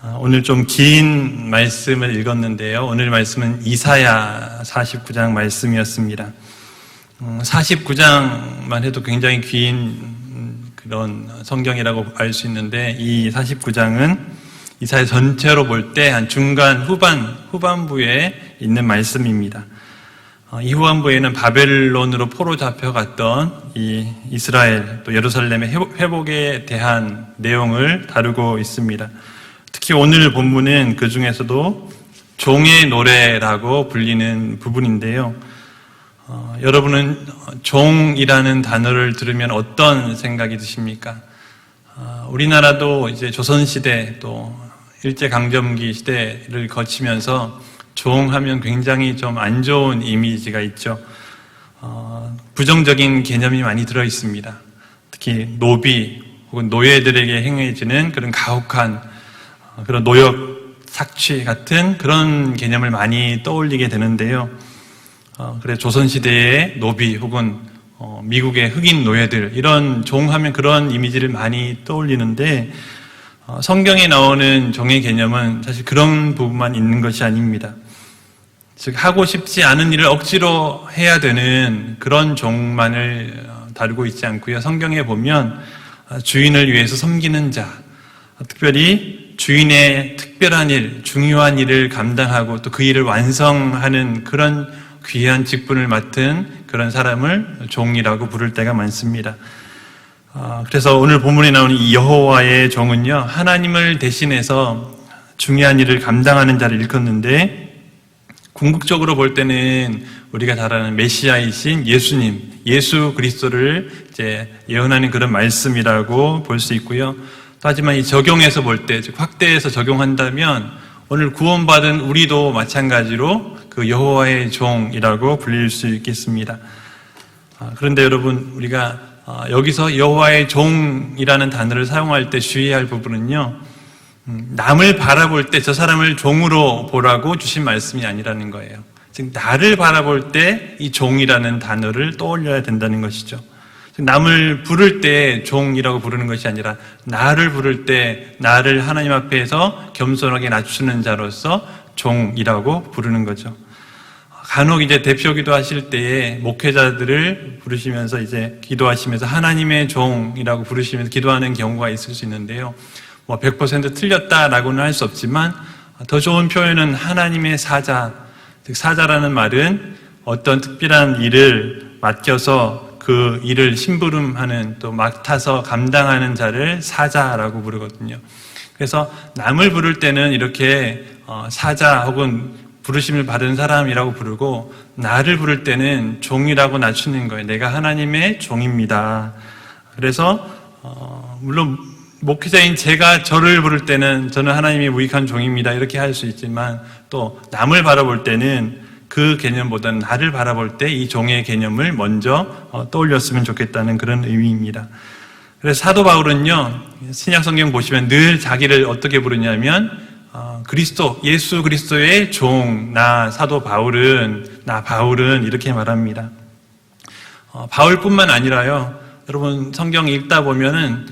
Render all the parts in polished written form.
오늘 좀 긴 말씀을 읽었는데요. 오늘 말씀은 이사야 49장 말씀이었습니다. 49장만 해도 굉장히 긴 그런 성경이라고 알 수 있는데, 이 49장은 이사야 전체로 볼 때 한 중간 후반부에 있는 말씀입니다. 이 후반부에는 바벨론으로 포로 잡혀갔던 이 이스라엘 또 예루살렘의 회복에 대한 내용을 다루고 있습니다. 특히 오늘 본문은 그 중에서도 종의 노래라고 불리는 부분인데요. 여러분은 종이라는 단어를 들으면 어떤 생각이 드십니까? 우리나라도 이제 조선시대 또 일제강점기 시대를 거치면서 종하면 굉장히 좀 안 좋은 이미지가 있죠. 부정적인 개념이 많이 들어 있습니다. 특히 노비 혹은 노예들에게 행해지는 그런 가혹한 그런 노역, 착취 같은 그런 개념을 많이 떠올리게 되는데요. 그래서 조선시대의 노비 혹은 미국의 흑인 노예들, 이런 종하면 그런 이미지를 많이 떠올리는데, 성경에 나오는 종의 개념은 사실 그런 부분만 있는 것이 아닙니다. 즉, 하고 싶지 않은 일을 억지로 해야 되는 그런 종만을 다루고 있지 않고요. 성경에 보면 주인을 위해서 섬기는 자, 특별히 주인의 특별한 일, 중요한 일을 감당하고 또 그 일을 완성하는 그런 귀한 직분을 맡은 그런 사람을 종이라고 부를 때가 많습니다. 그래서 오늘 본문에 나오는 이 여호와의 종은요, 하나님을 대신해서 중요한 일을 감당하는 자를 일컫는데, 궁극적으로 볼 때는 우리가 잘 아는 메시아이신 예수님, 예수 그리스도를 이제 예언하는 그런 말씀이라고 볼 수 있고요. 하지만 이 적용해서 볼 때, 즉 확대해서 적용한다면 오늘 구원받은 우리도 마찬가지로 그 여호와의 종이라고 불릴 수 있겠습니다. 그런데 여러분, 우리가 여기서 여호와의 종이라는 단어를 사용할 때 주의해야 할 부분은요, 남을 바라볼 때 저 사람을 종으로 보라고 주신 말씀이 아니라는 거예요. 즉 나를 바라볼 때 이 종이라는 단어를 떠올려야 된다는 것이죠. 남을 부를 때 종이라고 부르는 것이 아니라 나를 부를 때 나를 하나님 앞에서 겸손하게 낮추는 자로서 종이라고 부르는 거죠. 간혹 이제 대표기도 하실 때에 목회자들을 부르시면서 이제 기도하시면서 하나님의 종이라고 부르시면서 기도하는 경우가 있을 수 있는데요. 100% 틀렸다라고는 할 수 없지만 더 좋은 표현은 하나님의 사자, 즉 사자라는 말은 어떤 특별한 일을 맡겨서 그 일을 심부름하는, 또 맡아서 감당하는 자를 사자라고 부르거든요. 그래서 남을 부를 때는 이렇게 사자 혹은 부르심을 받은 사람이라고 부르고, 나를 부를 때는 종이라고 낮추는 거예요. 내가 하나님의 종입니다. 그래서 물론 목회자인 제가 저를 부를 때는 저는 하나님의 무익한 종입니다, 이렇게 할 수 있지만, 또 남을 바라볼 때는 그 개념보다는 나를 바라볼 때 이 종의 개념을 먼저 떠올렸으면 좋겠다는 그런 의미입니다. 그래서 사도 바울은요, 신약성경 보시면 늘 자기를 어떻게 부르냐면 그리스도, 예수 그리스도의 종, 나 바울은 이렇게 말합니다. 바울뿐만 아니라요, 여러분 성경 읽다 보면은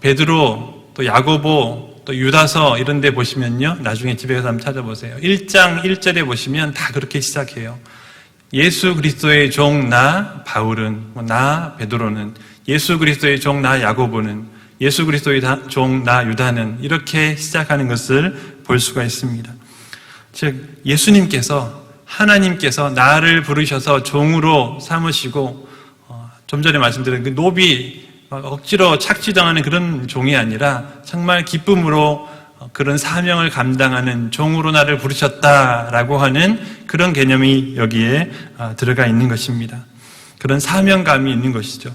베드로, 또 야고보, 또 유다서 이런 데 보시면요, 나중에 집에 가서 한번 찾아보세요. 1장 1절에 보시면 다 그렇게 시작해요. 예수 그리스도의 종 나 바울은, 나 베드로는, 예수 그리스도의 종 나 야고보는, 예수 그리스도의 종 나 유다는, 이렇게 시작하는 것을 볼 수가 있습니다. 즉 예수님께서, 하나님께서 나를 부르셔서 종으로 삼으시고, 좀 전에 말씀드린 그 노비, 억지로 착취당하는 그런 종이 아니라 정말 기쁨으로 그런 사명을 감당하는 종으로 나를 부르셨다라고 하는 그런 개념이 여기에 들어가 있는 것입니다. 그런 사명감이 있는 것이죠.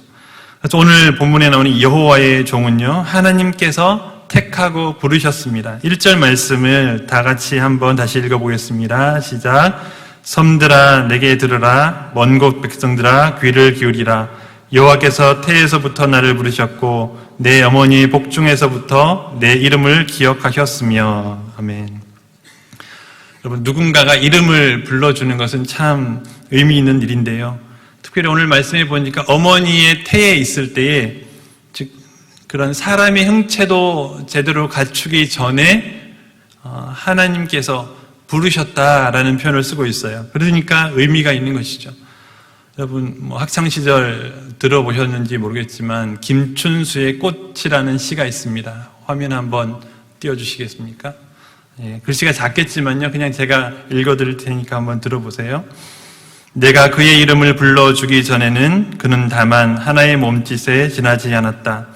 그래서 오늘 본문에 나오는 이 여호와의 종은요, 하나님께서 택하고 부르셨습니다. 1절 말씀을 다 같이 한번 다시 읽어보겠습니다. 시작. 섬들아 내게 들으라, 먼 곳 백성들아 귀를 기울이라. 여호와께서 태에서부터 나를 부르셨고 내 어머니의 복중에서부터 내 이름을 기억하셨으며. 아멘. 여러분, 누군가가 이름을 불러주는 것은 참 의미 있는 일인데요, 특별히 오늘 말씀해 보니까 어머니의 태에 있을 때에, 즉 그런 사람의 형체도 제대로 갖추기 전에 하나님께서 부르셨다라는 표현을 쓰고 있어요. 그러니까 의미가 있는 것이죠. 여러분 학창시절 들어보셨는지 모르겠지만 김춘수의 꽃이라는 시가 있습니다. 화면 한번 띄워주시겠습니까? 예, 글씨가 작겠지만요, 그냥 제가 읽어드릴 테니까 한번 들어보세요. 내가 그의 이름을 불러주기 전에는 그는 다만 하나의 몸짓에 지나지 않았다.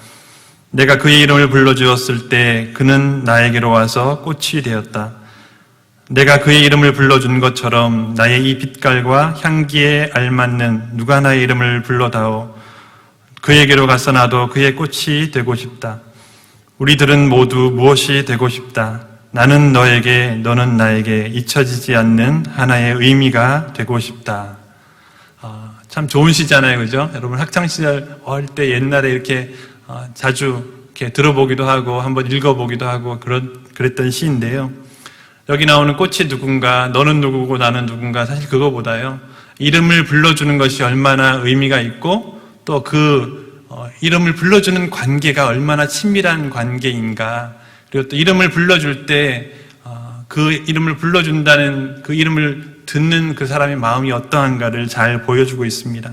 내가 그의 이름을 불러주었을 때 그는 나에게로 와서 꽃이 되었다. 내가 그의 이름을 불러준 것처럼 나의 이 빛깔과 향기에 알맞는 누가 나의 이름을 불러다오. 그에게로 가서 나도 그의 꽃이 되고 싶다. 우리들은 모두 무엇이 되고 싶다. 나는 너에게, 너는 나에게 잊혀지지 않는 하나의 의미가 되고 싶다. 참 좋은 시잖아요, 그죠? 여러분 학창시절 어릴 때 옛날에 이렇게 자주 이렇게 들어보기도 하고 한번 읽어보기도 하고 그랬던 시인데요. 여기 나오는 꽃이 누군가, 너는 누구고 나는 누군가, 사실 그거보다요, 이름을 불러주는 것이 얼마나 의미가 있고 또 그 이름을 불러주는 관계가 얼마나 친밀한 관계인가, 그리고 또 이름을 불러줄 때 그 이름을 불러준다는 그 이름을 듣는 그 사람의 마음이 어떠한가를 잘 보여주고 있습니다.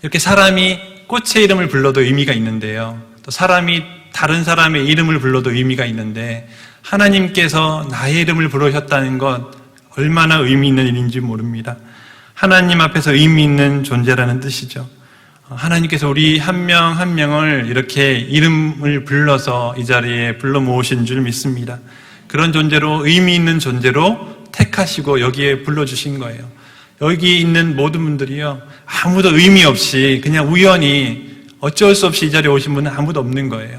이렇게 사람이 꽃의 이름을 불러도 의미가 있는데요, 또 사람이 다른 사람의 이름을 불러도 의미가 있는데, 하나님께서 나의 이름을 부르셨다는 것 얼마나 의미 있는 일인지 모릅니다. 하나님 앞에서 의미 있는 존재라는 뜻이죠. 하나님께서 우리 한 명 한 명을 이렇게 이름을 불러서 이 자리에 불러 모으신 줄 믿습니다. 그런 존재로, 의미 있는 존재로 택하시고 여기에 불러주신 거예요. 여기 있는 모든 분들이요, 아무도 의미 없이 그냥 우연히 어쩔 수 없이 이 자리에 오신 분은 아무도 없는 거예요.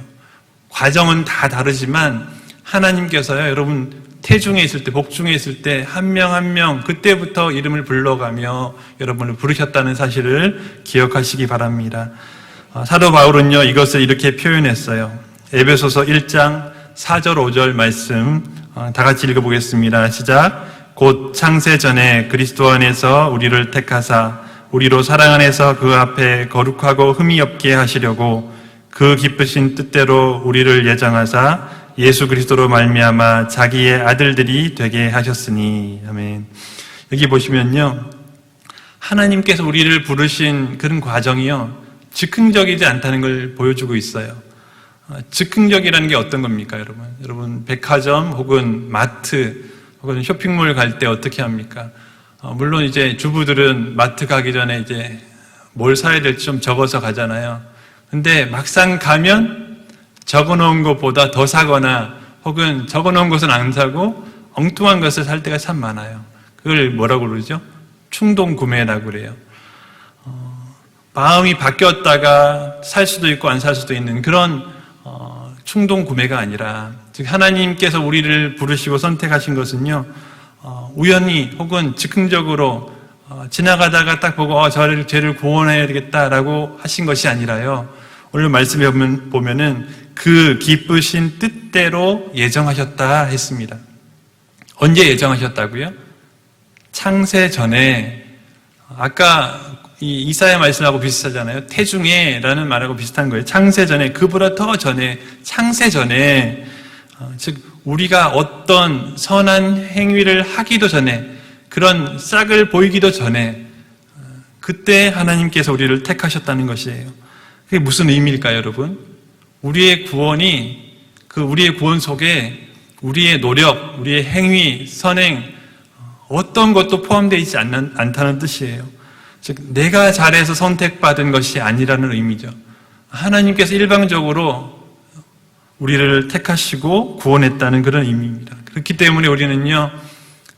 과정은 다 다르지만 하나님께서요, 여러분 태중에 있을 때, 복중에 있을 때 한 명 한 명 그때부터 이름을 불러가며 여러분을 부르셨다는 사실을 기억하시기 바랍니다. 사도 바울은요, 이것을 이렇게 표현했어요. 에베소서 1장 4절 5절 말씀 다 같이 읽어보겠습니다. 시작. 곧 창세 전에 그리스도 안에서 우리를 택하사 우리로 사랑 안에서 그 앞에 거룩하고 흠이 없게 하시려고 그 기쁘신 뜻대로 우리를 예정하사 예수 그리스도로 말미암아 자기의 아들들이 되게 하셨으니. 아멘. 여기 보시면요, 하나님께서 우리를 부르신 그런 과정이요, 즉흥적이지 않다는 걸 보여주고 있어요. 즉흥적이라는 게 어떤 겁니까, 여러분? 여러분 백화점 혹은 마트 혹은 쇼핑몰 갈 때 어떻게 합니까? 물론 이제 주부들은 마트 가기 전에 이제 뭘 사야 될지 좀 적어서 가잖아요. 근데 막상 가면 적어놓은 것보다 더 사거나 혹은 적어놓은 것은 안 사고 엉뚱한 것을 살 때가 참 많아요. 그걸 뭐라고 그러죠? 충동 구매라고 그래요. 마음이 바뀌었다가 살 수도 있고 안 살 수도 있는 그런 충동 구매가 아니라, 즉 하나님께서 우리를 부르시고 선택하신 것은요, 우연히 혹은 즉흥적으로 지나가다가 딱 보고 쟤를 구원해야 되겠다라고 하신 것이 아니라요, 오늘 말씀에 보면은 그 기쁘신 뜻대로 예정하셨다 했습니다. 언제 예정하셨다고요? 창세 전에. 아까 이 이사야 말씀하고 비슷하잖아요. 태중에라는 말하고 비슷한 거예요. 창세 전에, 그보다 더 전에, 창세 전에, 즉 우리가 어떤 선한 행위를 하기도 전에, 그런 싹을 보이기도 전에, 그때 하나님께서 우리를 택하셨다는 것이에요. 그게 무슨 의미일까요, 여러분? 우리의 구원이, 우리의 구원 속에 우리의 노력, 우리의 행위, 선행, 어떤 것도 포함되어 있지 않다는 뜻이에요. 즉 내가 잘해서 선택받은 것이 아니라는 의미죠. 하나님께서 일방적으로 우리를 택하시고 구원했다는 그런 의미입니다. 그렇기 때문에 우리는요,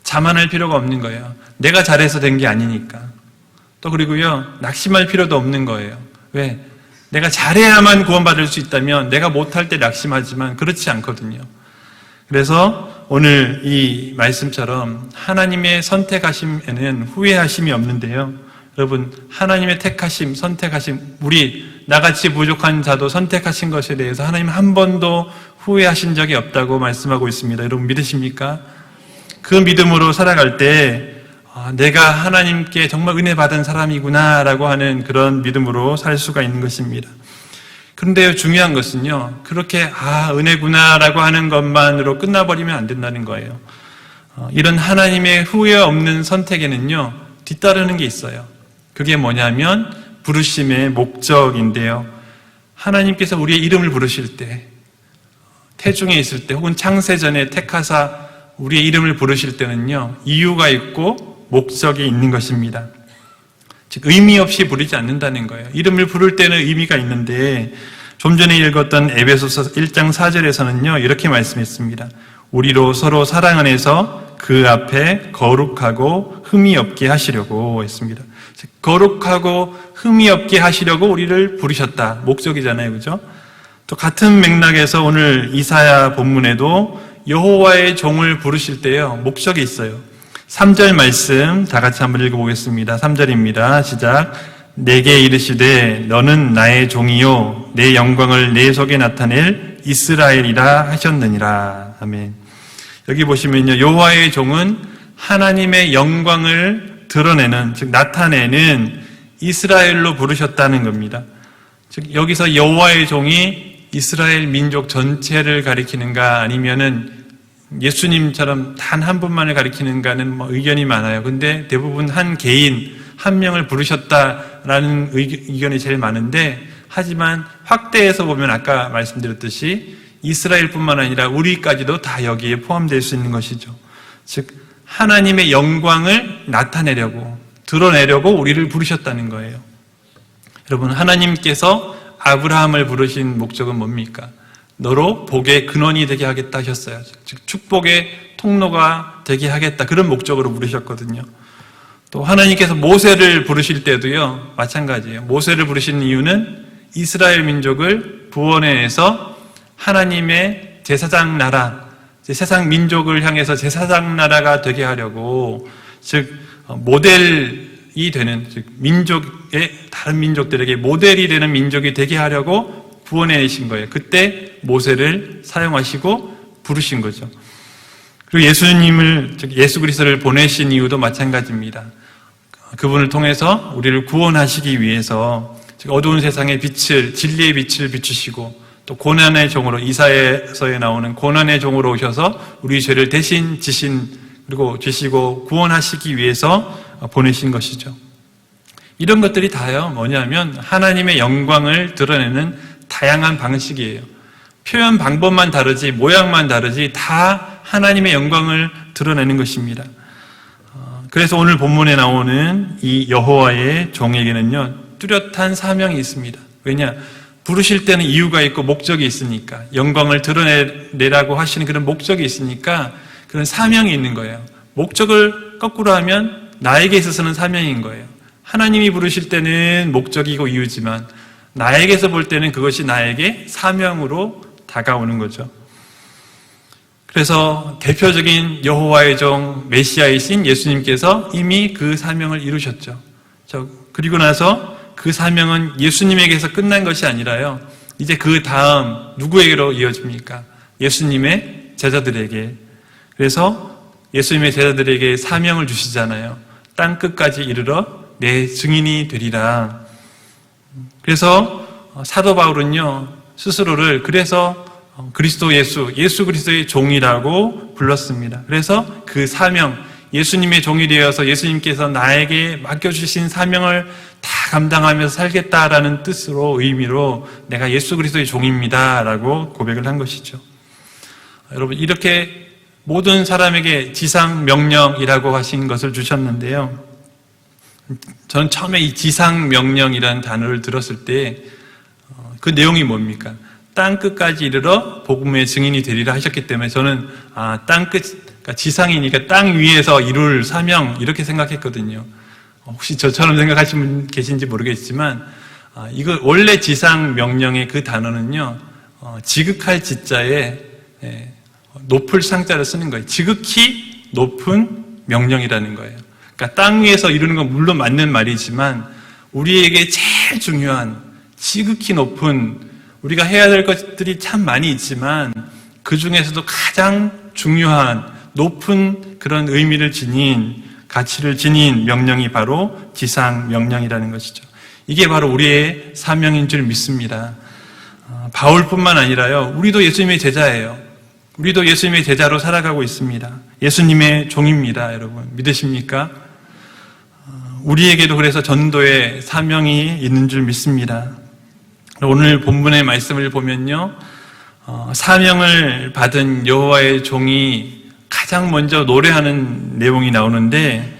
자만할 필요가 없는 거예요. 내가 잘해서 된 게 아니니까. 또 그리고요, 낙심할 필요도 없는 거예요. 왜? 내가 잘해야만 구원받을 수 있다면 내가 못할 때 낙심하지만 그렇지 않거든요. 그래서 오늘 이 말씀처럼 하나님의 선택하심에는 후회하심이 없는데요, 여러분 하나님의 택하심, 선택하심, 우리 나같이 부족한 자도 선택하신 것에 대해서 하나님은 한 번도 후회하신 적이 없다고 말씀하고 있습니다. 여러분 믿으십니까? 그 믿음으로 살아갈 때 내가 하나님께 정말 은혜 받은 사람이구나 라고 하는 그런 믿음으로 살 수가 있는 것입니다. 그런데 중요한 것은요, 그렇게 은혜구나라고 하는 것만으로 끝나버리면 안 된다는 거예요. 이런 하나님의 후회 없는 선택에는요, 뒤따르는 게 있어요. 그게 뭐냐면 부르심의 목적인데요. 하나님께서 우리의 이름을 부르실 때, 태중에 있을 때 혹은 창세전에 택하사 우리의 이름을 부르실 때는요, 이유가 있고 목적이 있는 것입니다. 즉 의미 없이 부르지 않는다는 거예요. 이름을 부를 때는 의미가 있는데, 좀 전에 읽었던 에베소서 1장 4절에서는요 이렇게 말씀했습니다. 우리로 서로 사랑 안에서 그 앞에 거룩하고 흠이 없게 하시려고 했습니다. 즉 거룩하고 흠이 없게 하시려고 우리를 부르셨다. 목적이잖아요, 그죠? 또 같은 맥락에서 오늘 이사야 본문에도 여호와의 종을 부르실 때요 목적이 있어요. 3절 말씀 다 같이 한번 읽어보겠습니다. 3절입니다. 시작. 내게 이르시되 너는 나의 종이요 내 영광을 내 속에 나타낼 이스라엘이라 하셨느니라. 아멘. 여기 보시면요, 여호와의 종은 하나님의 영광을 드러내는, 즉 나타내는 이스라엘로 부르셨다는 겁니다. 즉 여기서 여호와의 종이 이스라엘 민족 전체를 가리키는가, 아니면은 예수님처럼 단 한 분만을 가리키는가는 의견이 많아요. 근데 대부분 한 개인, 한 명을 부르셨다라는 의견이 제일 많은데, 하지만 확대해서 보면 아까 말씀드렸듯이 이스라엘뿐만 아니라 우리까지도 다 여기에 포함될 수 있는 것이죠. 즉 하나님의 영광을 나타내려고, 드러내려고 우리를 부르셨다는 거예요. 여러분, 하나님께서 아브라함을 부르신 목적은 뭡니까? 너로 복의 근원이 되게 하겠다 하셨어요. 즉 축복의 통로가 되게 하겠다, 그런 목적으로 부르셨거든요. 또 하나님께서 모세를 부르실 때도요 마찬가지예요. 모세를 부르신 이유는 이스라엘 민족을 구원해내서 하나님의 제사장 나라, 세상 민족을 향해서 제사장 나라가 되게 하려고, 즉 모델이 되는, 즉 민족의 다른 민족들에게 모델이 되는 민족이 되게 하려고 구원해내신 거예요. 그때 모세를 사용하시고 부르신 거죠. 그리고 예수님을, 즉 예수 그리스도를 보내신 이유도 마찬가지입니다. 그분을 통해서 우리를 구원하시기 위해서, 즉 어두운 세상의 빛을, 진리의 빛을 비추시고, 또 고난의 종으로, 이사야서에 나오는 고난의 종으로 오셔서 우리 죄를 대신 지시고 구원하시기 위해서 보내신 것이죠. 이런 것들이 다요 뭐냐면 하나님의 영광을 드러내는 다양한 방식이에요. 표현 방법만 다르지, 모양만 다르지, 다 하나님의 영광을 드러내는 것입니다. 그래서 오늘 본문에 나오는 이 여호와의 종에게는요 뚜렷한 사명이 있습니다. 왜냐? 부르실 때는 이유가 있고 목적이 있으니까, 영광을 드러내라고 하시는 그런 목적이 있으니까 그런 사명이 있는 거예요. 목적을 거꾸로 하면 나에게 있어서는 사명인 거예요. 하나님이 부르실 때는 목적이고 이유지만 나에게서 볼 때는 그것이 나에게 사명으로 다가오는 거죠. 그래서 대표적인 여호와의 종 메시아이신 예수님께서 이미 그 사명을 이루셨죠. 그리고 나서 그 사명은 예수님에게서 끝난 것이 아니라요, 이제 그 다음 누구에게로 이어집니까? 예수님의 제자들에게. 그래서 예수님의 제자들에게 사명을 주시잖아요. 땅 끝까지 이르러 내 증인이 되리라. 그래서 사도 바울은요 스스로를 그래서 그리스도 예수 그리스도의 종이라고 불렀습니다. 그래서 그 사명, 예수님의 종이 되어서 예수님께서 나에게 맡겨주신 사명을 다 감당하면서 살겠다라는 뜻으로, 의미로 내가 예수 그리스도의 종입니다 라고 고백을 한 것이죠. 여러분, 이렇게 모든 사람에게 지상 명령이라고 하신 것을 주셨는데요, 저는 처음에 이 지상 명령이라는 단어를 들었을 때 그 내용이 뭡니까? 땅 끝까지 이르러 복음의 증인이 되리라 하셨기 때문에 저는 땅 끝, 그러니까 지상이니까 땅 위에서 이룰 사명, 이렇게 생각했거든요. 혹시 저처럼 생각하시는 분 계신지 모르겠지만 이거 원래 지상 명령의 그 단어는요 지극할 지자에 높을 상자를 쓰는 거예요. 지극히 높은 명령이라는 거예요. 그러니까 땅 위에서 이루는 건 물론 맞는 말이지만 우리에게 제일 중요한 지극히 높은, 우리가 해야 될 것들이 참 많이 있지만 그 중에서도 가장 중요한 높은 그런 의미를 지닌, 가치를 지닌 명령이 바로 지상 명령이라는 것이죠. 이게 바로 우리의 사명인 줄 믿습니다. 바울뿐만 아니라요, 우리도 예수님의 제자예요. 우리도 예수님의 제자로 살아가고 있습니다. 예수님의 종입니다, 여러분. 믿으십니까? 우리에게도 그래서 전도의 사명이 있는 줄 믿습니다. 오늘 본문의 말씀을 보면요, 사명을 받은 여호와의 종이 가장 먼저 노래하는 내용이 나오는데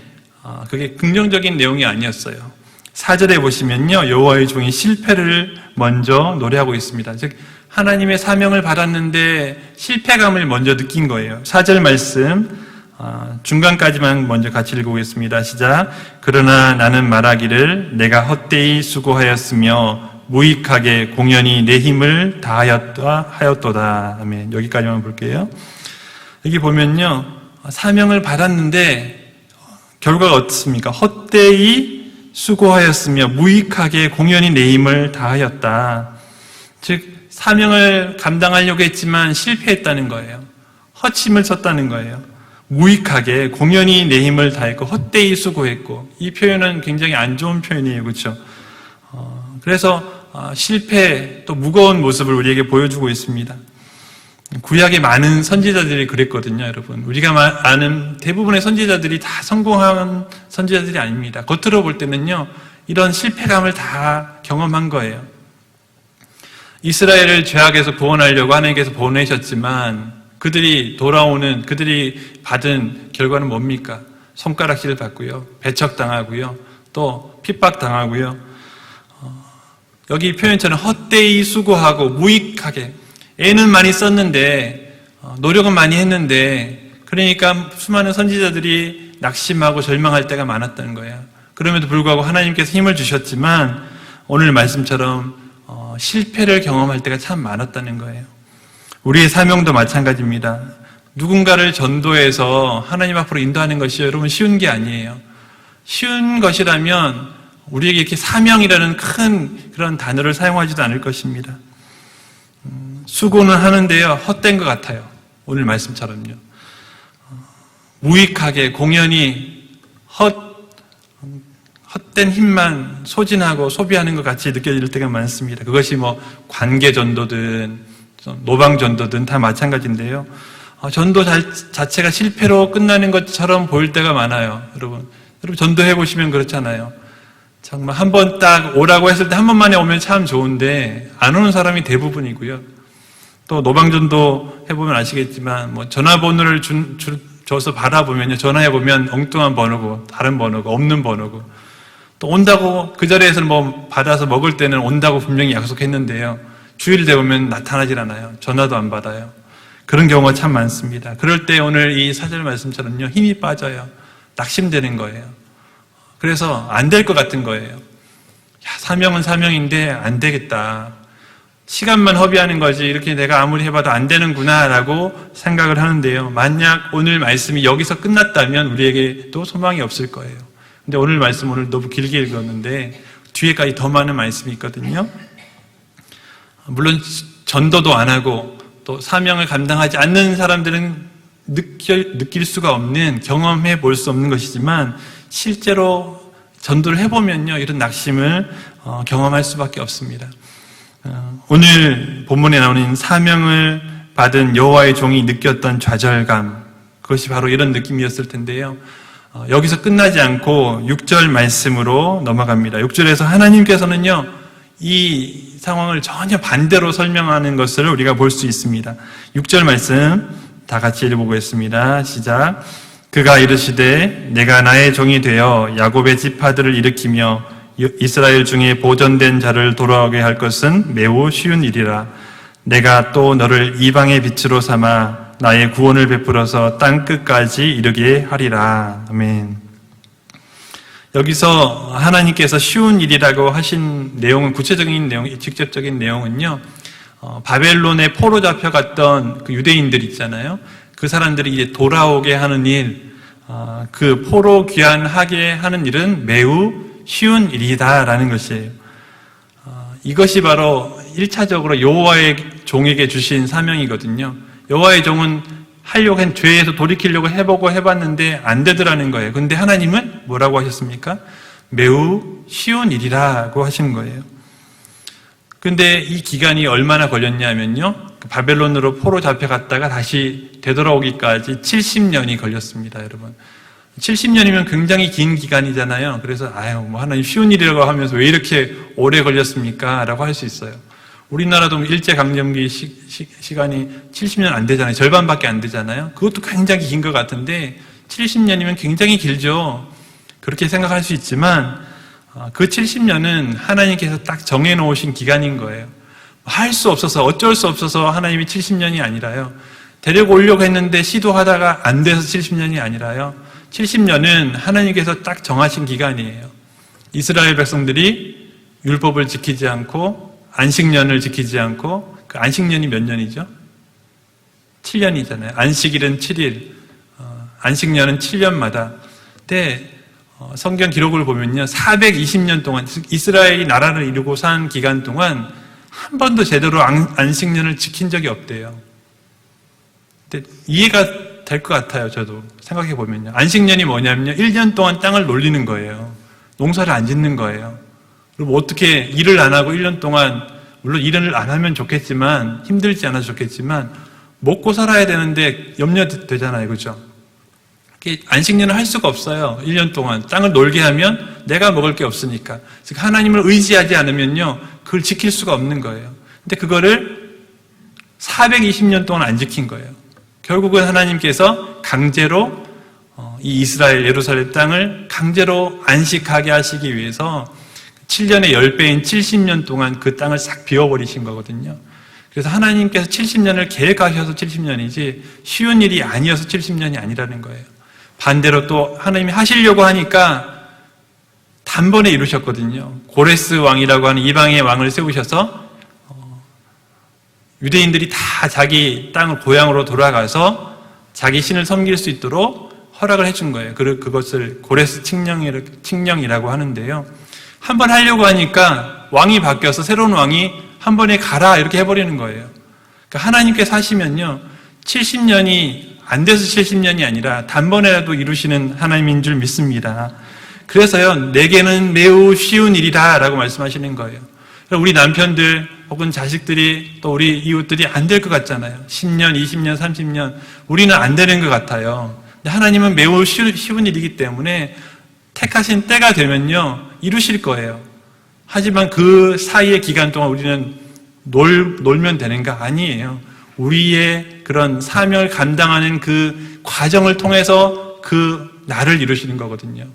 그게 긍정적인 내용이 아니었어요. 4절에 보시면요, 여호와의 종이 실패를 먼저 노래하고 있습니다. 즉 하나님의 사명을 받았는데 실패감을 먼저 느낀 거예요. 4절 말씀 중간까지만 먼저 같이 읽어보겠습니다. 시작. 그러나 나는 말하기를 내가 헛되이 수고하였으며 무익하게 공연히 내 힘을 다하였도다. 아멘. 여기까지만 볼게요. 여기 보면요, 사명을 받았는데 결과가 어떻습니까? 헛되이 수고하였으며 무익하게 공연히 내 힘을 다하였다. 즉 사명을 감당하려고 했지만 실패했다는 거예요. 헛힘을 썼다는 거예요. 무익하게 공연히 내 힘을 다했고 헛되이 수고했고, 이 표현은 굉장히 안 좋은 표현이에요. 그렇죠? 그래서 실패 또 무거운 모습을 우리에게 보여주고 있습니다. 구약의 많은 선지자들이 그랬거든요, 여러분. 우리가 아는 대부분의 선지자들이 다 성공한 선지자들이 아닙니다. 겉으로 볼 때는요, 이런 실패감을 다 경험한 거예요. 이스라엘을 죄악에서 구원하려고 하나님께서 보내셨지만 그들이 받은 결과는 뭡니까? 손가락질 받고요, 배척당하고요, 또 핍박당하고요. 여기 표현처럼 헛되이 수고하고 무익하게, 애는 많이 썼는데 노력은 많이 했는데, 그러니까 수많은 선지자들이 낙심하고 절망할 때가 많았다는 거예요. 그럼에도 불구하고 하나님께서 힘을 주셨지만 오늘 말씀처럼 실패를 경험할 때가 참 많았다는 거예요. 우리의 사명도 마찬가지입니다. 누군가를 전도해서 하나님 앞으로 인도하는 것이 여러분 쉬운 게 아니에요. 쉬운 것이라면 우리에게 이렇게 사명이라는 큰 그런 단어를 사용하지도 않을 것입니다. 수고는 하는데요, 헛된 것 같아요. 오늘 말씀처럼요. 무익하게 공연히 헛된 힘만 소진하고 소비하는 것 같이 느껴질 때가 많습니다. 그것이 관계 전도든 노방 전도든 다 마찬가지인데요. 전도 자체가 실패로 끝나는 것처럼 보일 때가 많아요. 여러분 전도해 보시면 그렇잖아요. 정말 한 번 딱 오라고 했을 때 한 번만에 오면 참 좋은데 안 오는 사람이 대부분이고요. 또 노방 전도 해보면 아시겠지만 전화번호를 줘서 받아보면요, 전화해 보면 엉뚱한 번호고 다른 번호고 없는 번호고, 또 온다고 그 자리에서 받아서 먹을 때는 온다고 분명히 약속했는데요, 주일 되면 나타나질 않아요. 전화도 안 받아요. 그런 경우가 참 많습니다. 그럴 때 오늘 이 4절 말씀처럼요, 힘이 빠져요. 낙심되는 거예요. 그래서 안 될 것 같은 거예요. 사명은 사명인데 안 되겠다. 시간만 허비하는 거지 이렇게 내가 아무리 해봐도 안 되는구나 라고 생각을 하는데요, 만약 오늘 말씀이 여기서 끝났다면 우리에게 또 소망이 없을 거예요. 근데 오늘 말씀 오늘 너무 길게 읽었는데 뒤에까지 더 많은 말씀이 있거든요. 물론 전도도 안 하고 또 사명을 감당하지 않는 사람들은 느낄 수가 없는, 경험해 볼 수 없는 것이지만 실제로 전도를 해보면요, 이런 낙심을 경험할 수밖에 없습니다. 오늘 본문에 나오는 사명을 받은 여호와의 종이 느꼈던 좌절감, 그것이 바로 이런 느낌이었을 텐데요. 여기서 끝나지 않고 6절 말씀으로 넘어갑니다. 6절에서 하나님께서는요, 이 상황을 전혀 반대로 설명하는 것을 우리가 볼 수 있습니다. 6절 말씀 다 같이 읽어보겠습니다. 시작. 그가 이르시되 내가 나의 종이 되어 야곱의 지파들을 일으키며 이스라엘 중에 보존된 자를 돌아오게 할 것은 매우 쉬운 일이라. 내가 또 너를 이방의 빛으로 삼아 나의 구원을 베풀어서 땅 끝까지 이르게 하리라. 아멘. 여기서 하나님께서 쉬운 일이라고 하신 내용은, 구체적인 내용, 직접적인 내용은요, 바벨론에 포로 잡혀갔던 그 유대인들 있잖아요. 그 사람들이 이제 돌아오게 하는 일, 그 포로 귀환하게 하는 일은 매우 쉬운 일이다라는 것이에요. 이것이 바로 1차적으로 여호와의 종에게 주신 사명이거든요. 여호와의 종은 하려고 한 죄에서 돌이키려고 해보고 해봤는데 안 되더라는 거예요. 근데 하나님은 뭐라고 하셨습니까? 매우 쉬운 일이라고 하신 거예요. 근데 이 기간이 얼마나 걸렸냐면요. 바벨론으로 포로 잡혀갔다가 다시 되돌아오기까지 70년이 걸렸습니다, 여러분. 70년이면 굉장히 긴 기간이잖아요. 그래서 뭐 하나님 쉬운 일이라고 하면서 왜 이렇게 오래 걸렸습니까? 라고 할 수 있어요. 우리나라도 일제강점기 시간이 70년 안 되잖아요. 절반밖에 안 되잖아요. 그것도 굉장히 긴 것 같은데 70년이면 굉장히 길죠. 그렇게 생각할 수 있지만 그 70년은 하나님께서 딱 정해놓으신 기간인 거예요. 할 수 없어서 어쩔 수 없어서 하나님이 70년이 아니라요. 데려오려고 했는데 시도하다가 안 돼서 70년이 아니라요. 70년은 하나님께서 딱 정하신 기간이에요. 이스라엘 백성들이 율법을 지키지 않고 안식년을 지키지 않고 그 안식년이 몇 년이죠? 7년이잖아요. 안식일은 7일, 안식년은 7년마다. 근데 성경 기록을 보면요. 420년 동안 이스라엘이 나라를 이루고 산 기간 동안 한 번도 제대로 안식년을 지킨 적이 없대요. 근데 이해가 될 것 같아요. 저도 생각해 보면요. 안식년이 뭐냐면요. 1년 동안 땅을 놀리는 거예요. 농사를 안 짓는 거예요. 그리고 어떻게 일을 안 하고 1년 동안, 물론 일을 안 하면 좋겠지만, 힘들지 않아서 좋겠지만, 먹고 살아야 되는데 염려되잖아요. 그죠? 안식년을 할 수가 없어요. 1년 동안. 땅을 놀게 하면 내가 먹을 게 없으니까. 즉, 하나님을 의지하지 않으면요. 그걸 지킬 수가 없는 거예요. 근데 그거를 420년 동안 안 지킨 거예요. 결국은 하나님께서 강제로 이 이스라엘 예루살렘 땅을 강제로 안식하게 하시기 위해서 7년의 10배인 70년 동안 그 땅을 싹 비워버리신 거거든요. 그래서 하나님께서 70년을 계획하셔서 70년이지 쉬운 일이 아니어서 70년이 아니라는 거예요. 반대로 또 하나님이 하시려고 하니까 단번에 이루셨거든요. 고레스 왕이라고 하는 이방의 왕을 세우셔서 유대인들이 다 자기 땅을 고향으로 돌아가서 자기 신을 섬길 수 있도록 허락을 해준 거예요. 그것을 고레스 칙령이라고 하는데요. 한 번 하려고 하니까 왕이 바뀌어서 새로운 왕이 한 번에 가라 이렇게 해버리는 거예요. 그러니까 하나님께서 하시면요. 70년이 안 돼서 70년이 아니라 단번에라도 이루시는 하나님인 줄 믿습니다. 그래서요. 내게는 매우 쉬운 일이다 라고 말씀하시는 거예요. 우리 남편들 혹은 자식들이 또 우리 이웃들이 안 될 것 같잖아요. 10년, 20년, 30년 우리는 안 되는 것 같아요. 하나님은 매우 쉬운 일이기 때문에 택하신 때가 되면요. 이루실 거예요. 하지만 그 사이의 기간 동안 우리는 놀면 되는가? 아니에요. 우리의 그런 사명을 감당하는 그 과정을 통해서 그 날을 이루시는 거거든요.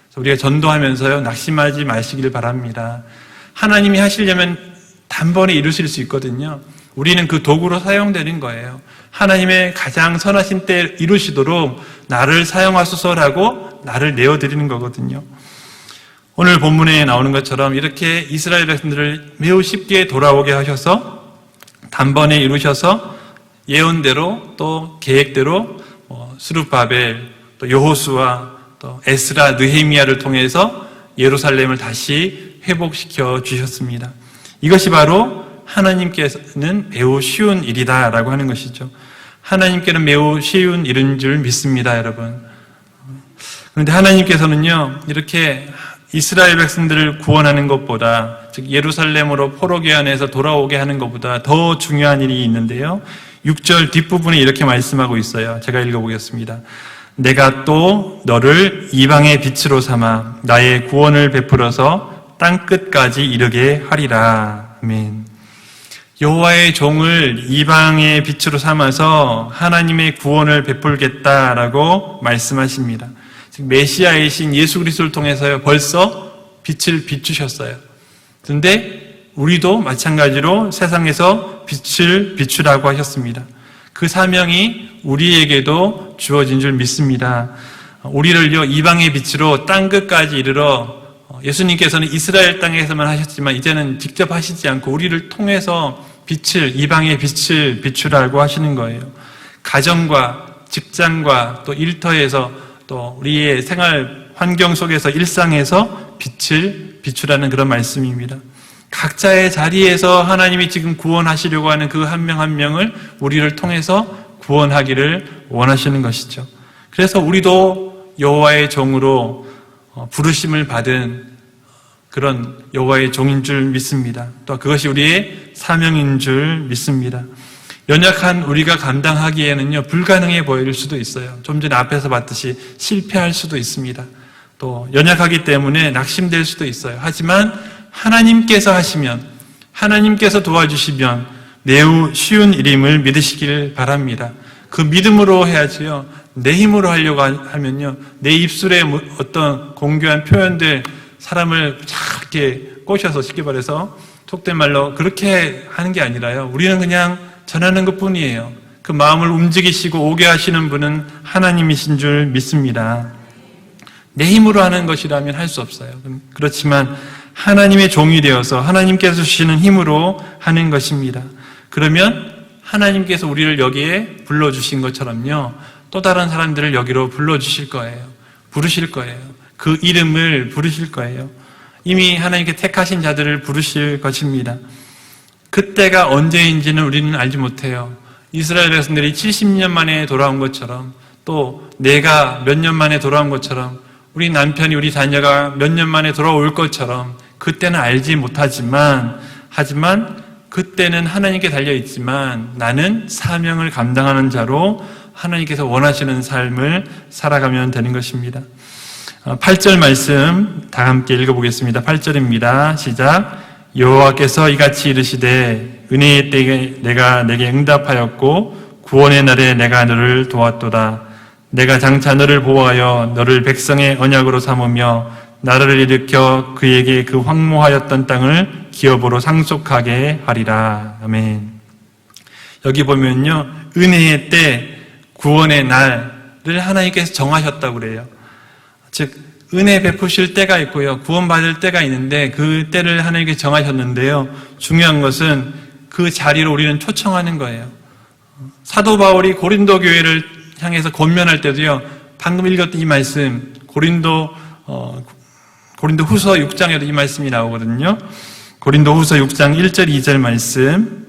그래서 우리가 전도하면서요. 낙심하지 마시길 바랍니다. 하나님이 하시려면 단번에 이루실 수 있거든요. 우리는 그 도구로 사용되는 거예요. 하나님의 가장 선하신 때 이루시도록 나를 사용하소서라고 나를 내어드리는 거거든요. 오늘 본문에 나오는 것처럼 이렇게 이스라엘 백성들을 매우 쉽게 돌아오게 하셔서 단번에 이루셔서 예언대로 또 계획대로 스룹바벨, 또 여호수아, 또 에스라, 느헤미야를 통해서 예루살렘을 다시 회복시켜 주셨습니다. 이것이 바로 하나님께서는 매우 쉬운 일이다라고 하는 것이죠. 하나님께는 매우 쉬운 일인 줄 믿습니다, 여러분. 그런데 하나님께서는요, 이렇게 이스라엘 백성들을 구원하는 것보다, 즉 예루살렘으로 포로 귀환해서 돌아오게 하는 것보다 더 중요한 일이 있는데요. 6절 뒷부분에 이렇게 말씀하고 있어요. 제가 읽어보겠습니다. 내가 또 너를 이방의 빛으로 삼아 나의 구원을 베풀어서 땅 끝까지 이르게 하리라. 아멘. 여호와의 종을 이방의 빛으로 삼아서 하나님의 구원을 베풀겠다라고 말씀하십니다. 즉 메시아이신 예수 그리스도를 통해서요 벌써 빛을 비추셨어요. 그런데 우리도 마찬가지로 세상에서 빛을 비추라고 하셨습니다. 그 사명이 우리에게도 주어진 줄 믿습니다. 우리를요 이방의 빛으로 땅 끝까지 이르러 예수님께서는 이스라엘 땅에서만 하셨지만 이제는 직접 하시지 않고 우리를 통해서 이방의 빛을 비추라고 하시는 거예요. 가정과 직장과 또 일터에서 또 우리의 생활 환경 속에서 일상에서 빛을 비추라는 그런 말씀입니다. 각자의 자리에서 하나님이 지금 구원하시려고 하는 그 한 명 한 명을 우리를 통해서 구원하기를 원하시는 것이죠. 그래서 우리도 여호와의 종으로 부르심을 받은 그런 여호와의 종인 줄 믿습니다. 또 그것이 우리의 사명인 줄 믿습니다. 연약한 우리가 감당하기에는요, 불가능해 보일 수도 있어요. 좀 전에 앞에서 봤듯이 실패할 수도 있습니다. 또 연약하기 때문에 낙심될 수도 있어요. 하지만 하나님께서 하시면, 하나님께서 도와주시면 매우 쉬운 일임을 믿으시길 바랍니다. 그 믿음으로 해야지요. 내 힘으로 하려고 하면요, 내 입술에 어떤 공교한 표현들, 사람을 이렇게 꼬셔서, 쉽게 말해서 속된 말로 그렇게 하는 게 아니라요, 우리는 그냥 전하는 것뿐이에요. 그 마음을 움직이시고 오게 하시는 분은 하나님이신 줄 믿습니다. 내 힘으로 하는 것이라면 할 수 없어요. 그렇지만 하나님의 종이 되어서 하나님께서 주시는 힘으로 하는 것입니다. 그러면 하나님께서 우리를 여기에 불러주신 것처럼요, 또 다른 사람들을 여기로 불러주실 거예요. 부르실 거예요. 그 이름을 부르실 거예요. 이미 하나님께 택하신 자들을 부르실 것입니다. 그때가 언제인지는 우리는 알지 못해요. 이스라엘 백성들이 70년 만에 돌아온 것처럼, 또 내가 몇 년 만에 돌아온 것처럼, 우리 남편이, 우리 자녀가 몇 년 만에 돌아올 것처럼 그때는 알지 못하지만, 하지만 그때는 하나님께 달려있지만 나는 사명을 감당하는 자로 하나님께서 원하시는 삶을 살아가면 되는 것입니다. 8절 말씀 다 함께 읽어보겠습니다. 8절입니다. 시작. 여호와께서 이같이 이르시되 은혜의 때에 내가 내게 응답하였고 구원의 날에 내가 너를 도왔도다. 내가 장차 너를 보호하여 너를 백성의 언약으로 삼으며 나라를 일으켜 그에게 그 황무하였던 땅을 기업으로 상속하게 하리라. 아멘. 여기 보면요, 은혜의 때, 구원의 날을 하나님께서 정하셨다고 그래요. 즉 은혜 베푸실 때가 있고요, 구원받을 때가 있는데 그 때를 하나님께서 정하셨는데요, 중요한 것은 그 자리로 우리는 초청하는 거예요. 사도 바울이 고린도 교회를 향해서 권면할 때도요, 방금 읽었던 이 말씀, 고린도 후서 6장에도 이 말씀이 나오거든요. 고린도 후서 6장 1절 2절 말씀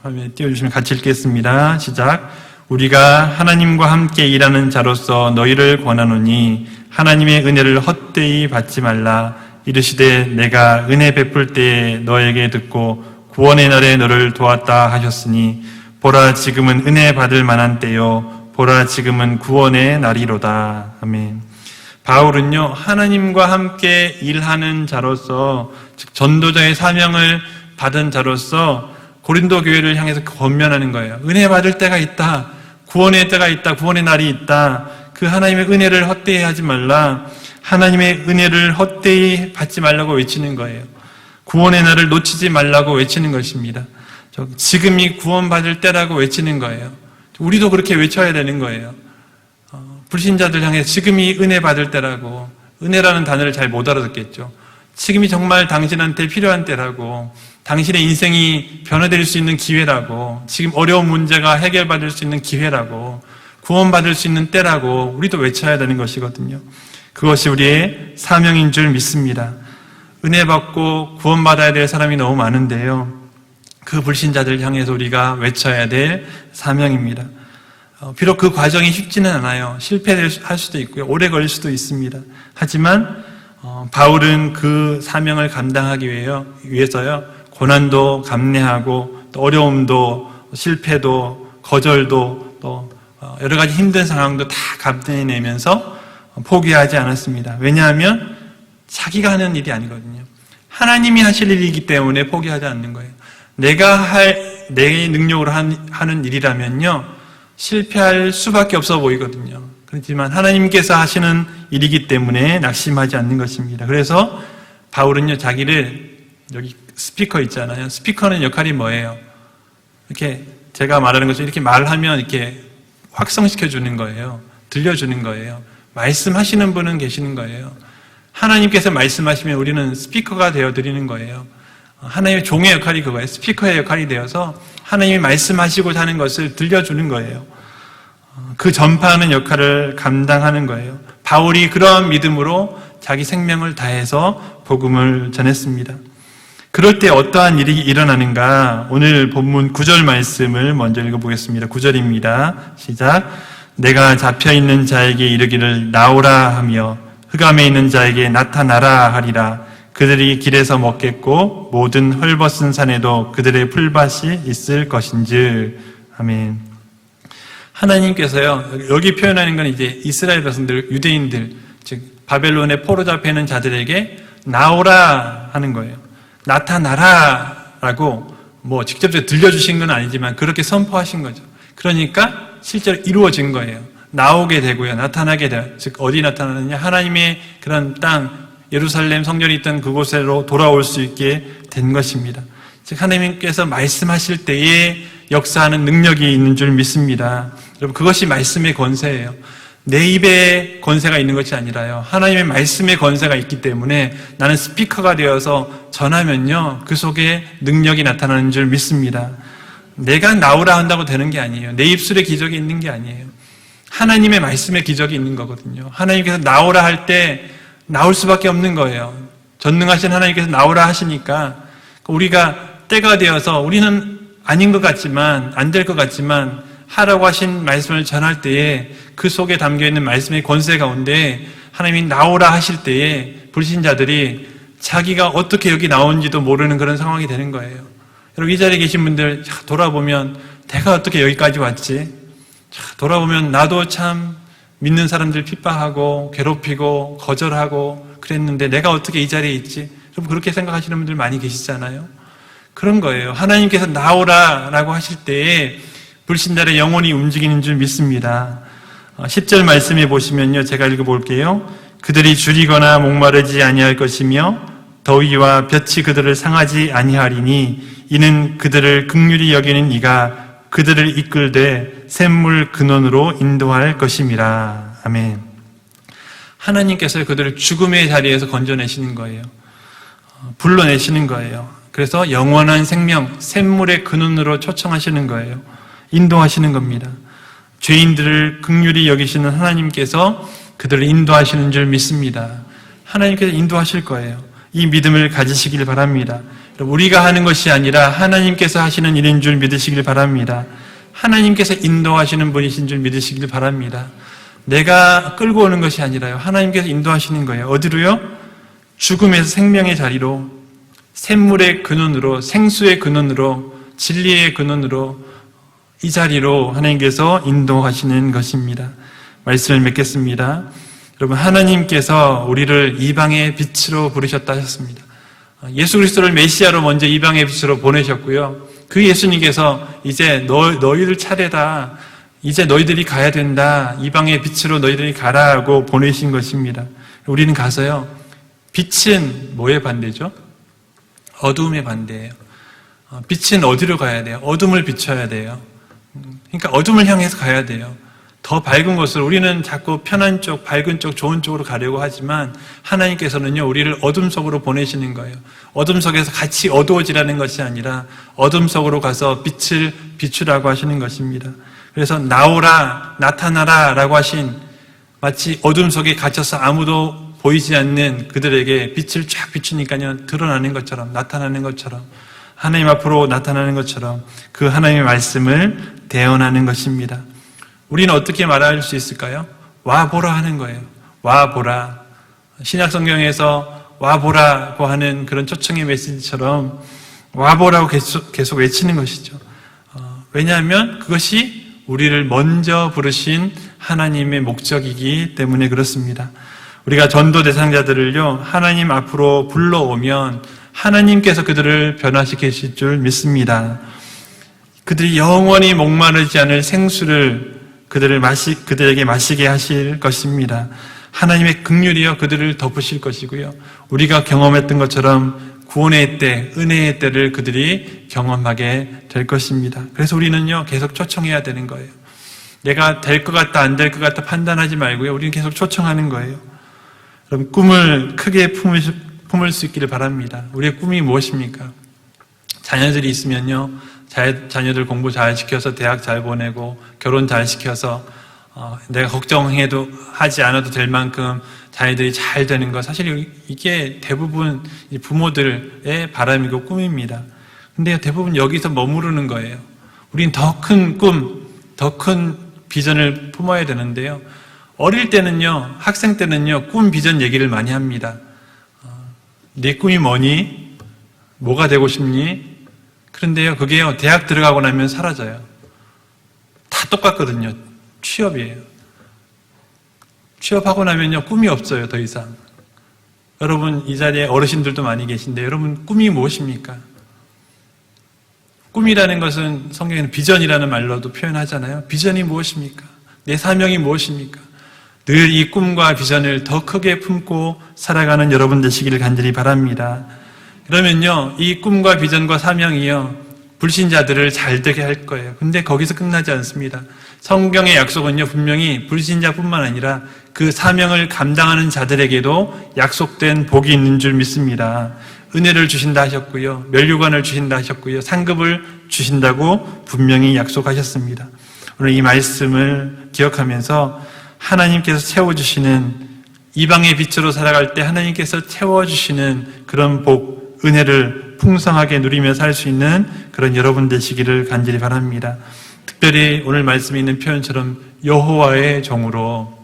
화면에 띄워주시면 같이 읽겠습니다. 시작. 우리가 하나님과 함께 일하는 자로서 너희를 권하노니 하나님의 은혜를 헛되이 받지 말라. 이르시되 내가 은혜 베풀 때에 너에게 듣고 구원의 날에 너를 도왔다 하셨으니 보라 지금은 은혜 받을 만한 때요 보라 지금은 구원의 날이로다. 아멘. 바울은요, 하나님과 함께 일하는 자로서, 즉 전도자의 사명을 받은 자로서 고린도 교회를 향해서 권면하는 거예요. 은혜 받을 때가 있다. 구원의 때가 있다. 구원의 날이 있다. 그 하나님의 은혜를 헛되이 하지 말라. 하나님의 은혜를 헛되이 받지 말라고 외치는 거예요. 구원의 날을 놓치지 말라고 외치는 것입니다. 지금이 구원받을 때라고 외치는 거예요. 우리도 그렇게 외쳐야 되는 거예요. 불신자들 향해 지금이 은혜 받을 때라고, 은혜라는 단어를 잘 못 알아듣겠죠. 지금이 정말 당신한테 필요한 때라고, 당신의 인생이 변화될 수 있는 기회라고, 지금 어려운 문제가 해결받을 수 있는 기회라고, 구원받을 수 있는 때라고 우리도 외쳐야 되는 것이거든요. 그것이 우리의 사명인 줄 믿습니다. 은혜 받고 구원받아야 될 사람이 너무 많은데요, 그 불신자들 향해서 우리가 외쳐야 될 사명입니다. 비록 그 과정이 쉽지는 않아요. 실패할 수도 있고요, 오래 걸릴 수도 있습니다. 하지만 바울은 그 사명을 감당하기 위해서요, 고난도 감내하고 또 어려움도, 실패도, 거절도, 또 여러 가지 힘든 상황도 다 감내내면서 포기하지 않았습니다. 왜냐하면 자기가 하는 일이 아니거든요. 하나님이 하실 일이기 때문에 포기하지 않는 거예요. 내 능력으로 하는 일이라면요, 실패할 수밖에 없어 보이거든요. 그렇지만 하나님께서 하시는 일이기 때문에 낙심하지 않는 것입니다. 그래서 바울은요, 자기를, 여기 스피커 있잖아요. 스피커는 역할이 뭐예요? 이렇게 제가 말하는 것처럼 이렇게 말하면 이렇게 확성시켜 주는 거예요. 들려주는 거예요. 말씀하시는 분은 계시는 거예요. 하나님께서 말씀하시면 우리는 스피커가 되어 드리는 거예요. 하나님의 종의 역할이 그거예요. 스피커의 역할이 되어서 하나님이 말씀하시고 하는 것을 들려주는 거예요. 그 전파하는 역할을 감당하는 거예요. 바울이 그러한 믿음으로 자기 생명을 다해서 복음을 전했습니다. 그럴 때 어떠한 일이 일어나는가? 오늘 본문 9절 말씀을 먼저 읽어보겠습니다. 9절입니다. 시작. 내가 잡혀있는 자에게 이르기를 나오라 하며 흑암에 있는 자에게 나타나라 하리라. 그들이 길에서 먹겠고 모든 헐벗은 산에도 그들의 풀밭이 있을 것인즉. 아멘. 하나님께서요, 여기 표현하는 건 이제 이스라엘 백성들, 유대인들, 즉 바벨론에 포로 잡혀 있는 자들에게 나오라 하는 거예요. 나타나라라고 뭐 직접적으로 들려주신 건 아니지만 그렇게 선포하신 거죠. 그러니까 실제로 이루어진 거예요. 나오게 되고요, 나타나게 돼요. 즉 어디 나타나느냐? 하나님의 그런 땅, 예루살렘 성전이 있던 그곳으로 돌아올 수 있게 된 것입니다. 즉 하나님께서 말씀하실 때에 역사하는 능력이 있는 줄 믿습니다. 여러분, 그것이 말씀의 권세예요. 내 입에 권세가 있는 것이 아니라요, 하나님의 말씀의 권세가 있기 때문에 나는 스피커가 되어서 전하면요, 그 속에 능력이 나타나는 줄 믿습니다. 내가 나오라 한다고 되는 게 아니에요. 내 입술에 기적이 있는 게 아니에요. 하나님의 말씀에 기적이 있는 거거든요. 하나님께서 나오라 할 때 나올 수밖에 없는 거예요. 전능하신 하나님께서 나오라 하시니까 우리가 때가 되어서 우리는 아닌 것 같지만, 안 될 것 같지만 하라고 하신 말씀을 전할 때에 그 속에 담겨있는 말씀의 권세 가운데 하나님이 나오라 하실 때에 불신자들이 자기가 어떻게 여기 나온지도 모르는 그런 상황이 되는 거예요. 여러분, 이 자리에 계신 분들 돌아보면 내가 어떻게 여기까지 왔지? 돌아보면 나도 참 믿는 사람들 핍박하고 괴롭히고 거절하고 그랬는데 내가 어떻게 이 자리에 있지? 좀 그렇게 생각하시는 분들 많이 계시잖아요. 그런 거예요. 하나님께서 나오라라고 하실 때에 불신자의 영혼이 움직이는 줄 믿습니다. 10절 말씀해 보시면요, 제가 읽어볼게요. 그들이 줄이거나 목마르지 아니할 것이며 더위와 볕이 그들을 상하지 아니하리니 이는 그들을 긍휼히 여기는 이가 그들을 이끌되 샘물 근원으로 인도할 것임이라. 아멘. 하나님께서 그들을 죽음의 자리에서 건져내시는 거예요. 불러내시는 거예요. 그래서 영원한 생명, 샘물의 근원으로 초청하시는 거예요. 인도하시는 겁니다. 죄인들을 긍휼히 여기시는 하나님께서 그들을 인도하시는 줄 믿습니다. 하나님께서 인도하실 거예요. 이 믿음을 가지시길 바랍니다. 우리가 하는 것이 아니라 하나님께서 하시는 일인 줄 믿으시길 바랍니다. 하나님께서 인도하시는 분이신 줄 믿으시길 바랍니다. 내가 끌고 오는 것이 아니라요, 하나님께서 인도하시는 거예요. 어디로요? 죽음에서 생명의 자리로, 샘물의 근원으로, 생수의 근원으로, 진리의 근원으로, 이 자리로 하나님께서 인도하시는 것입니다. 말씀을 맺겠습니다. 여러분, 하나님께서 우리를 이방의 빛으로 부르셨다 하셨습니다. 예수 그리스도를 메시아로 먼저 이방의 빛으로 보내셨고요. 그 예수님께서 이제 너희들 차례다. 이제 너희들이 가야 된다. 이방의 빛으로 너희들이 가라고 보내신 것입니다. 우리는 가서요, 빛은 뭐의 반대죠? 어두움의 반대예요. 빛은 어디로 가야 돼요? 어둠을 비춰야 돼요. 그러니까 어둠을 향해서 가야 돼요. 더 밝은 곳으로. 우리는 자꾸 편한 쪽, 밝은 쪽, 좋은 쪽으로 가려고 하지만 하나님께서는요, 우리를 어둠 속으로 보내시는 거예요. 어둠 속에서 같이 어두워지라는 것이 아니라 어둠 속으로 가서 빛을 비추라고 하시는 것입니다. 그래서 나오라, 나타나라 라고 하신, 마치 어둠 속에 갇혀서 아무도 보이지 않는 그들에게 빛을 쫙 비추니까요, 드러나는 것처럼, 나타나는 것처럼, 하나님 앞으로 나타나는 것처럼 그 하나님의 말씀을 대언하는 것입니다. 우리는 어떻게 말할 수 있을까요? 와보라 하는 거예요. 와보라. 신약성경에서 와보라고 하는 그런 초청의 메시지처럼 와보라고 계속 외치는 것이죠. 왜냐하면 그것이 우리를 먼저 부르신 하나님의 목적이기 때문에 그렇습니다. 우리가 전도 대상자들을요, 하나님 앞으로 불러오면 하나님께서 그들을 변화시키실 줄 믿습니다. 그들이 영원히 목마르지 않을 생수를 그들에게 마시게 하실 것입니다. 하나님의 긍휼이여 그들을 덮으실 것이고요. 우리가 경험했던 것처럼 구원의 때, 은혜의 때를 그들이 경험하게 될 것입니다. 그래서 우리는요, 계속 초청해야 되는 거예요. 내가 될 것 같다, 안 될 것 같다 판단하지 말고요, 우리는 계속 초청하는 거예요. 그럼 꿈을 크게 품을 수 있기를 바랍니다. 우리의 꿈이 무엇입니까? 자녀들이 있으면요, 자녀들 공부 잘 시켜서 대학 잘 보내고 결혼 잘 시켜서 내가 걱정해도 하지 않아도 될 만큼 자녀들이 잘 되는 것, 사실 이게 대부분 부모들의 바람이고 꿈입니다. 근데 대부분 여기서 머무르는 거예요. 우린 더 큰 꿈, 더 큰 비전을 품어야 되는데요, 어릴 때는요, 학생 때는요, 꿈 비전 얘기를 많이 합니다. 네 꿈이 뭐니? 뭐가 되고 싶니? 그런데요, 그게요, 대학 들어가고 나면 사라져요. 다 똑같거든요. 취업이에요. 취업하고 나면요, 꿈이 없어요, 더 이상. 여러분, 이 자리에 어르신들도 많이 계신데, 여러분, 꿈이 무엇입니까? 꿈이라는 것은 성경에는 비전이라는 말로도 표현하잖아요. 비전이 무엇입니까? 내 사명이 무엇입니까? 늘 이 꿈과 비전을 더 크게 품고 살아가는 여러분 되시기를 간절히 바랍니다. 그러면요, 이 꿈과 비전과 사명이요, 불신자들을 잘 되게 할 거예요. 근데 거기서 끝나지 않습니다. 성경의 약속은요, 분명히 불신자뿐만 아니라 그 사명을 감당하는 자들에게도 약속된 복이 있는 줄 믿습니다. 은혜를 주신다 하셨고요, 면류관을 주신다 하셨고요, 상급을 주신다고 분명히 약속하셨습니다. 오늘 이 말씀을 기억하면서 하나님께서 채워주시는, 이방의 빛으로 살아갈 때 하나님께서 채워주시는 그런 복, 은혜를 풍성하게 누리며 살 수 있는 그런 여러분 되시기를 간절히 바랍니다. 특별히 오늘 말씀에 있는 표현처럼 여호와의 종으로,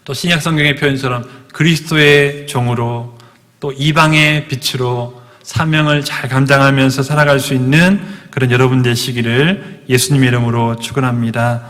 또 신약 성경의 표현처럼 그리스도의 종으로, 또 이방의 빛으로 사명을 잘 감당하면서 살아갈 수 있는 그런 여러분 되시기를 예수님의 이름으로 축원합니다.